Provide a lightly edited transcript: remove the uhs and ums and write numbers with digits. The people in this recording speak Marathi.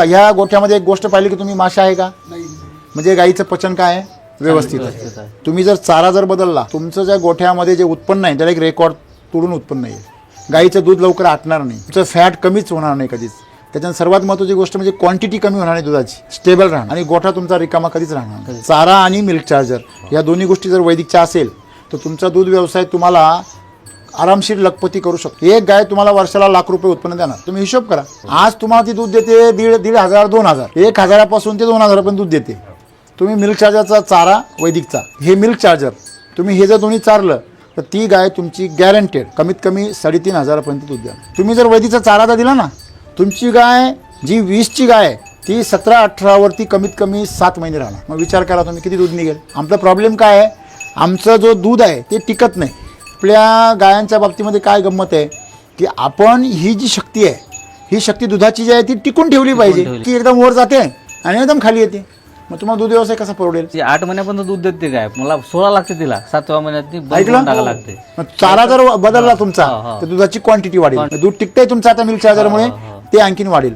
ह्या गोठ्यामध्ये एक गोष्ट पाहिली की तुम्ही माशा आहे का? म्हणजे गाईचं पचन काय आहे? व्यवस्थित आहे. तुम्ही जर चारा जर बदलला, तुमचं ज्या गोठ्यामध्ये जे उत्पन्न आहे त्याला एक रेकॉर्ड तोडून उत्पन्न येईल. गाईचं दूध लवकर आटणार नाही, तुमचं फॅट कमीच होणार नाही कधीच. त्याच्यात सर्वात महत्त्वाची गोष्ट म्हणजे क्वांटिटी कमी होणार नाही दुधाची, स्टेबल राहणार आणि गोठा तुमचा रिकामा कधीच राहणार नाही. चारा आणि मिल्क चार्जर या दोन्ही गोष्टी जर वैदिकच्या असेल तर तुमचा दूध व्यवसाय तुम्हाला आरामशीर लखपती करू शकतो. एक गाय तुम्हाला वर्षाला लाख रुपये उत्पन्न देणार. तुम्ही हिशोब करा, आज तुम्हाला ती दूध देते 1,500 2,000, 1,000 ते 2,000 पण दूध देते. तुम्ही मिल्क चार्जरचा चारा वैदिकचा, हे मिल्क चार्जर तुम्ही हे जर दोन्ही चारलं तर ती गाय तुमची गॅरंटेड कमीत कमी 3,500 पर्यंत दूध द्या. तुम्ही जर वैदिकचा चारा दिला ना, तुमची गाय जी 20ची गाय आहे ती 17-18 वरती कमीत कमी 7 महिने राहणार. मग विचार करा तुम्ही किती दूध निघेल. आमचा प्रॉब्लेम काय आहे, आमचं जो दूध आहे ते टिकत नाही. आपल्या गायांच्या बाबतीमध्ये काय गंमत आहे की आपण ही जी शक्ती आहे, ही शक्ती दुधाची जी आहे ती टिकून ठेवली पाहिजे. की एकदम वर जाते आणि एकदम खाली येते. मग तुम्हाला दूध व्यवसाय कसा परवडेल? 8 महिन्यापर्यंत दूध देते काय, मला 16 लागते तिला. 7व्या महिन्यात ती बंद ऐकलं? टाका लागते. मग चारा जर बदलला तुमचा तर दुधाची क्वांटिटी वाढेल. दूध टिकतंय तुमचं आता मिल्क चार्जरमुळे, ते आणखीन वाढेल.